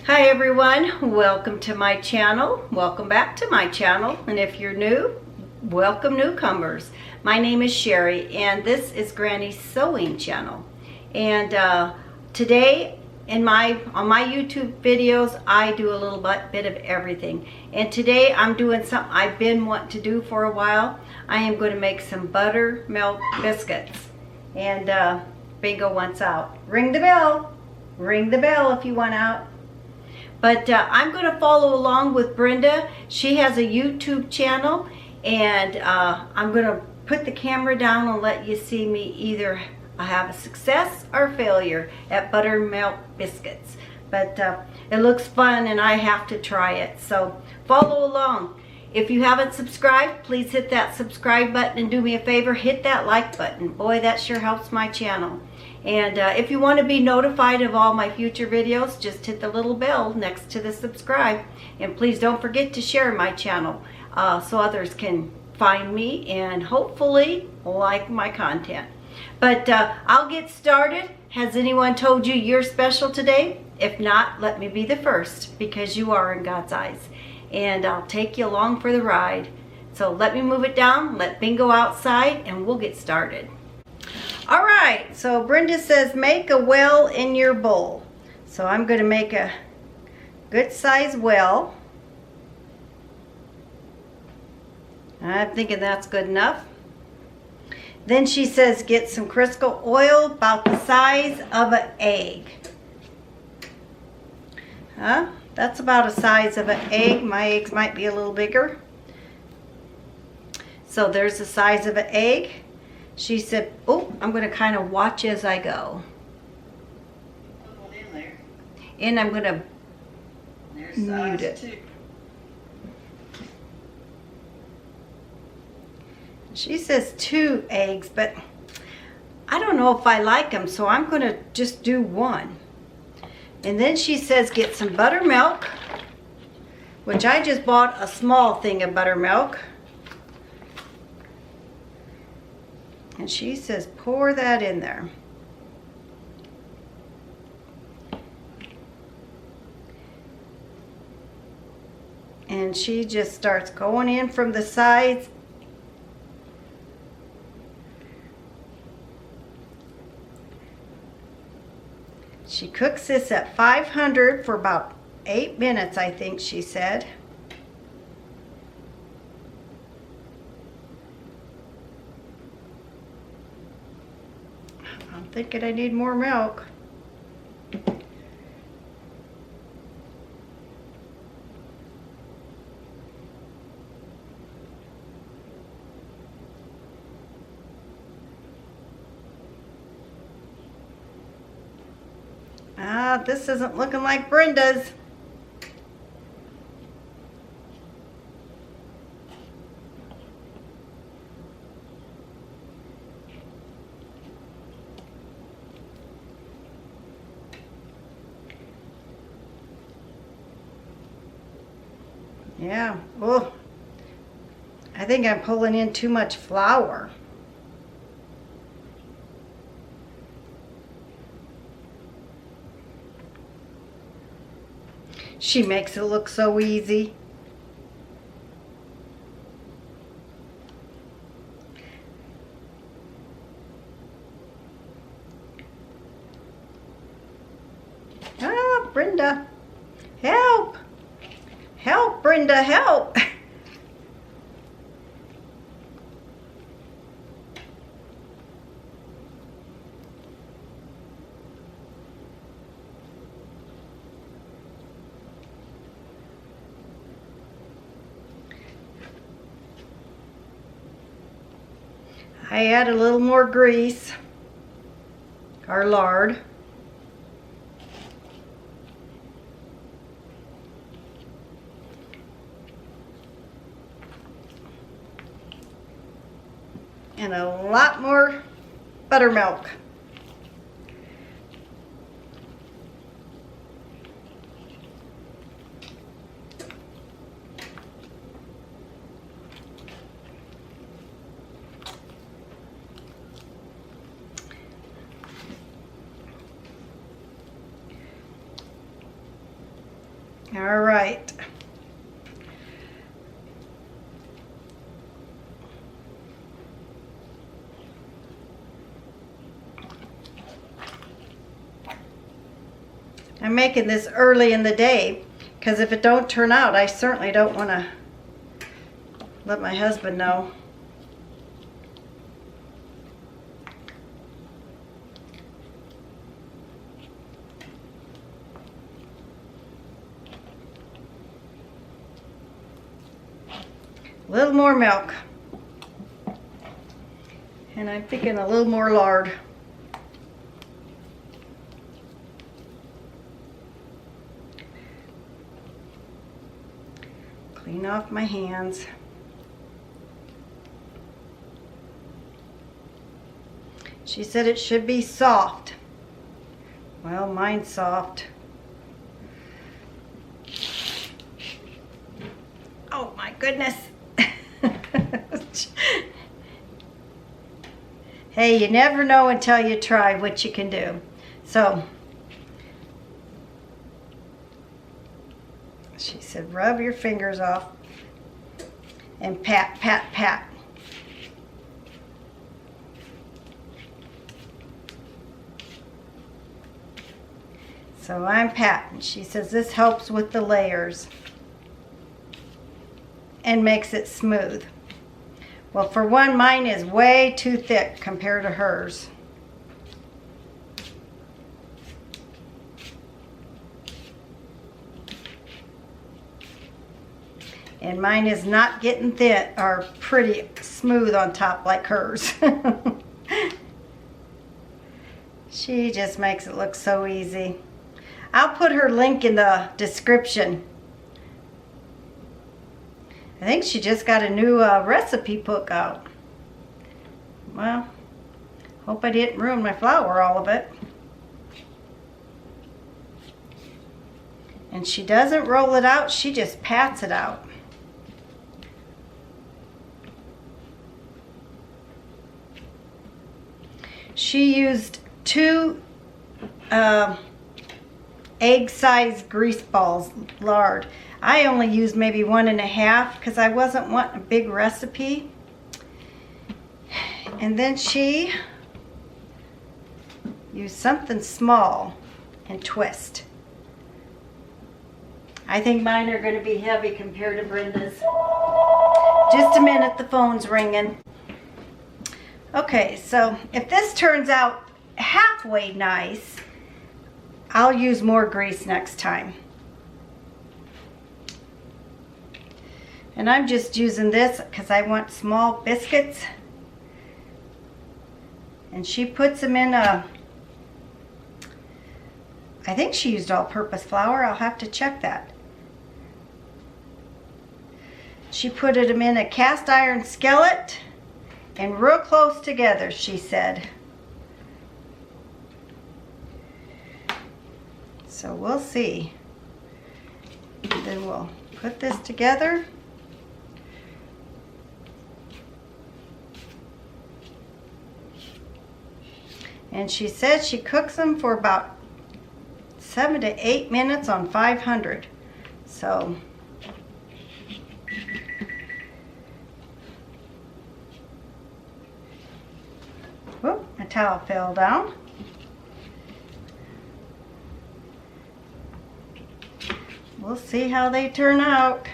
Hi everyone, welcome to my channel. Welcome back to my channel, and if you're new, welcome newcomers. My name is Sherry and this is Granny's Sewing channel. And today on my YouTube videos I do a little bit of everything. And today I'm doing something I've been wanting to do for a while. I am going to make some buttermilk biscuits. And bingo wants out. Ring the bell. Ring the bell if you want out. But I'm going to follow along with Brenda. She has a YouTube channel, and I'm going to put the camera down and let you see me either have a success or failure at Buttermilk Biscuits. But it looks fun and I have to try it. So follow along. If you haven't subscribed, please hit that subscribe button and do me a favor, hit that like button. Boy, that sure helps my channel. And if you want to be notified of all my future videos, just hit the little bell next to the subscribe. And please don't forget to share my channel so others can find me and hopefully like my content. But I'll get started. Has anyone told you you're special today? If not, let me be the first, because you are in God's eyes. And I'll take you along for the ride. So let me move it down, let Bingo outside, and we'll get started. All right, so Brenda says make a well in your bowl. So I'm going to make a good size well. I'm thinking that's good enough. Then she says get some Crisco oil about the size of an egg. That's about the size of an egg. My eggs might be a little bigger. So there's the size of an egg. She said, oh, I'm going to kind of watch as I go. In there. And I'm going to mute it. Too. She says 2 eggs, but I don't know if I like them, so I'm going to just do 1. And then she says get some buttermilk, which I just bought a small thing of buttermilk. And she says pour that in there. And she just starts going in from the sides. She cooks this at 500 for about 8 minutes, I think she said. I'm thinking I need more milk. This isn't looking like Brenda's. Yeah, oh, I think I'm pulling in too much flour. She makes it look so easy. Ah, Brenda, help! Help, Brenda, help! I add a little more grease or lard. And a lot more buttermilk. All right. I'm making this early in the day because if it don't turn out, I certainly don't want to let my husband know. A little more milk. And I'm thinking a little more lard. Clean off my hands. She said it should be soft. Well, mine's soft. Oh my goodness. Hey, you never know until you try what you can do. So, she said, rub your fingers off and pat, pat, pat. So I'm patting. She says this helps with the layers and makes it smooth. Well, for one, mine is way too thick compared to hers. And mine is not getting thin or pretty smooth on top like hers. She just makes it look so easy. I'll put her link in the description. I think she just got a new recipe book out. Well, hope I didn't ruin my flour, all of it. And she doesn't roll it out, she just pats it out. She used 2 egg-sized grease balls, lard. I only used maybe 1.5 because I wasn't wanting a big recipe. And then she used something small and twist. I think mine are going to be heavy compared to Brenda's. Just a minute, the phone's ringing. Okay, so if this turns out halfway nice, I'll use more grease next time. And I'm just using this because I want small biscuits. And she puts them in a, I think she used all-purpose flour. I'll have to check that. She put them in a cast iron skillet and real close together, she said. So we'll see. And then we'll put this together. And she said she cooks them for about 7 to 8 minutes on 500. So whoop, my towel fell down. We'll see how they turn out.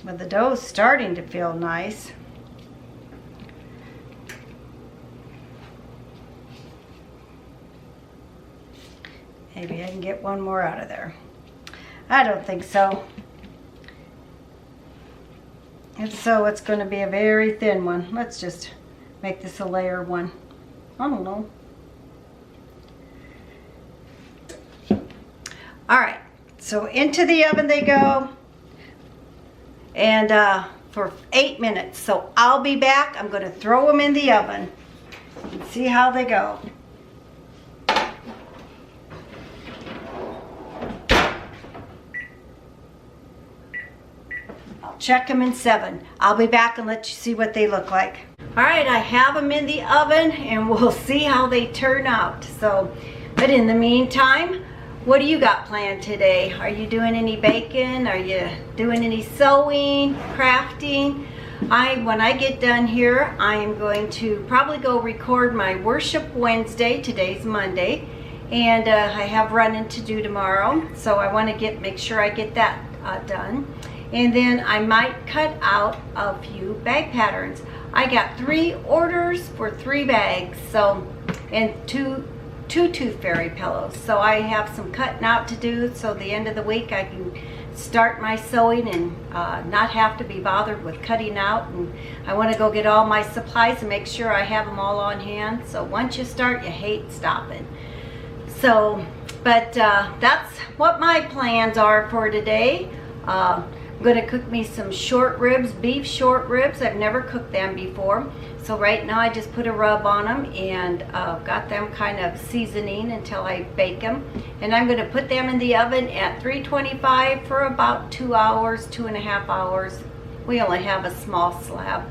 But the dough's starting to feel nice. Maybe I can get one more out of there. I don't think so. If so, it's going to be a very thin one. Let's just make this a layer one. I don't know. All right, So into the oven they go, and for 8 minutes. So I'll be back. I'm going to throw them in the oven and see how they go. I'll check them in 7. I'll be back and let you see what they look like. All right, I have them in the oven and we'll see how they turn out. So, but in the meantime, what do you got planned today? Are you doing any baking? Are you doing any sewing, crafting? When I get done here, I am going to probably go record my Worship Wednesday. Today's Monday, and I have running to do tomorrow. So I want to make sure I get that done. And then I might cut out a few bag patterns. I got 3 orders for 3 bags, so, and two Tooth Fairy pillows. So I have some cutting out to do, so the end of the week I can start my sewing and not have to be bothered with cutting out. And I want to go get all my supplies and make sure I have them all on hand. So once you start, you hate stopping. So, but that's what my plans are for today. I'm going to cook me some short ribs, beef short ribs. I've never cooked them before. So right now I just put a rub on them and got them kind of seasoning until I bake them. And I'm going to put them in the oven at 325 for about 2 hours, 2.5 hours. We only have a small slab.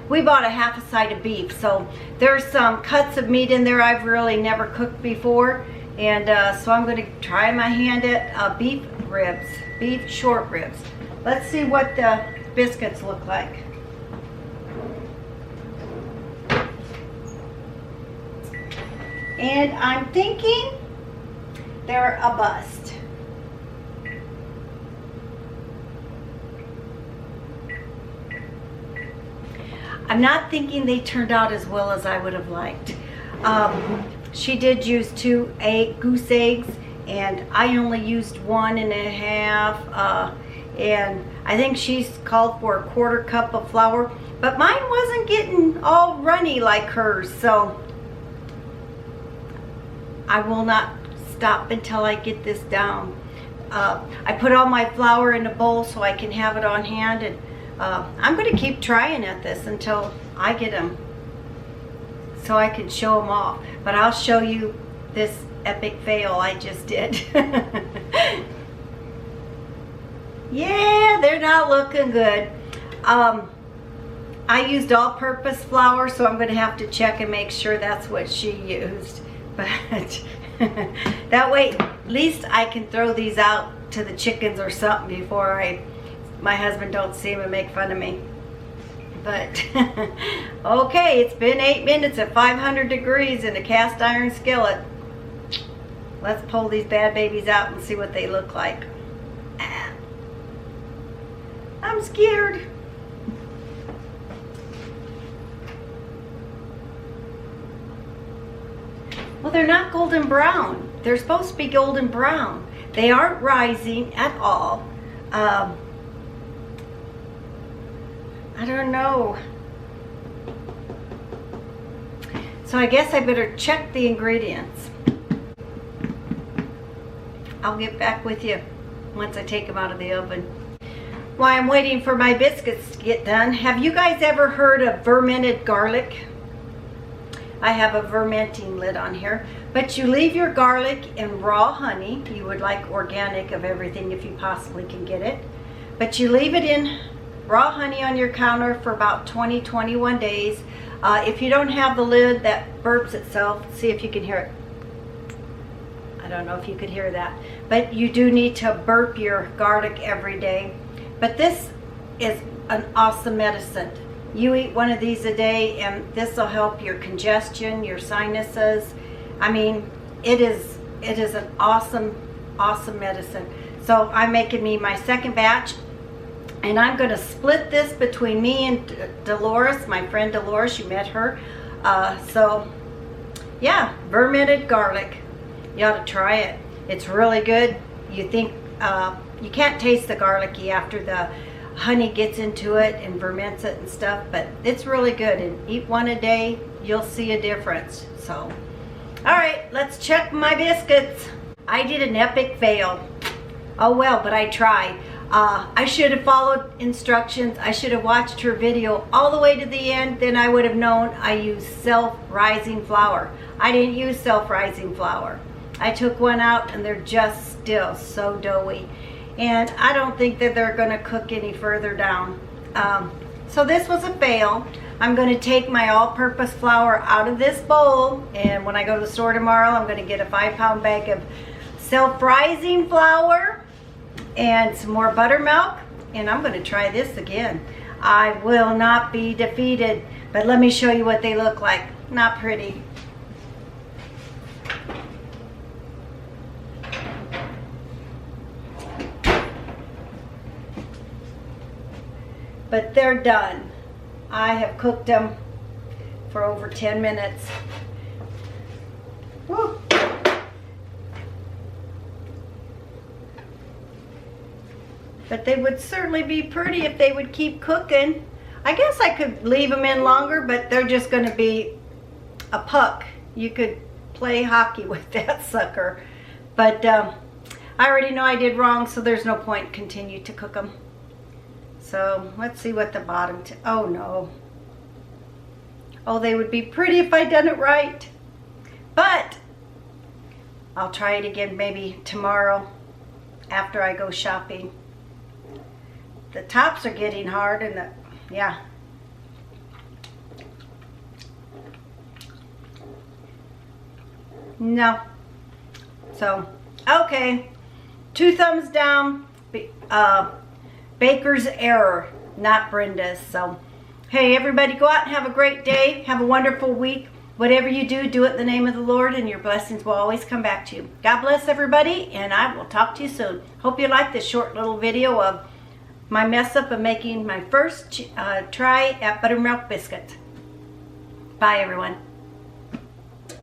We bought a half a side of beef, so there's some cuts of meat in there I've really never cooked before. And so I'm going to try my hand at beef ribs, beef short ribs. Let's see what the biscuits look like. And I'm thinking they're a bust. I'm not thinking they turned out as well as I would have liked. She did use 2 goose eggs, and I only used 1.5. And I think she's called for a 1/4 cup of flour, but mine wasn't getting all runny like hers. So I will not stop until I get this down. I put all my flour in a bowl so I can have it on hand, and I'm going to keep trying at this until I get them so I can show them off. But I'll show you this epic fail I just did. Yeah, they're not looking good. I used all-purpose flour, so I'm going to have to check and make sure that's what she used. But that way, at least I can throw these out to the chickens or something before my husband don't see them and make fun of me. But okay, it's been 8 minutes at 500 degrees in a cast iron skillet. Let's pull these bad babies out and see what they look like. I'm scared. Well, they're not golden brown. They're supposed to be golden brown. They aren't rising at all. I don't know. So I guess I better check the ingredients. I'll get back with you once I take them out of the oven. While I'm waiting for my biscuits to get done, have you guys ever heard of fermented garlic? I have a fermenting lid on here, but you leave your garlic in raw honey. You would like organic of everything if you possibly can get it, but you leave it in raw honey on your counter for about 20-21 days. If you don't have the lid that burps itself, see if you can hear it. I don't know if you could hear that, but you do need to burp your garlic every day. But this is an awesome medicine. You eat one of these a day and this will help your congestion, your sinuses. I mean, it is an awesome medicine. So I'm making me my second batch, and I'm going to split this between me and Dolores, my friend Dolores. You met her. So yeah, fermented garlic. You ought to try it. It's really good. You think you can't taste the garlicky after the honey gets into it and ferments it and stuff, but it's really good. And eat one a day, you'll see a difference. So, all right, let's check my biscuits. I did an epic fail. Oh well, but I tried. I should have followed instructions. I should have watched her video all the way to the end. Then I would have known I used self-rising flour. I didn't use self-rising flour. I took one out and they're just still so doughy. And I don't think that they're going to cook any further down. So this was a fail. I'm going to take my all-purpose flour out of this bowl, and when I go to the store tomorrow, I'm going to get a 5-pound bag of self-rising flour and some more buttermilk, and I'm going to try this again. I will not be defeated, but let me show you what they look like. Not pretty. But they're done. I have cooked them for over 10 minutes. Woo. But they would certainly be pretty if they would keep cooking. I guess I could leave them in longer, but they're just going to be a puck. You could play hockey with that sucker. But I already know I did wrong, so there's no point continue to cook them. So let's see what the bottom, oh no. Oh, they would be pretty if I done it right. But I'll try it again maybe tomorrow after I go shopping. The tops are getting hard and yeah. No. So, okay. 2 thumbs down. Baker's error, not Brenda's. So, hey, everybody, go out and have a great day. Have a wonderful week. Whatever you do, do it in the name of the Lord, and your blessings will always come back to you. God bless everybody, and I will talk to you soon. Hope you liked this short little video of my mess up of making my first try at Buttermilk Biscuits. Bye, everyone.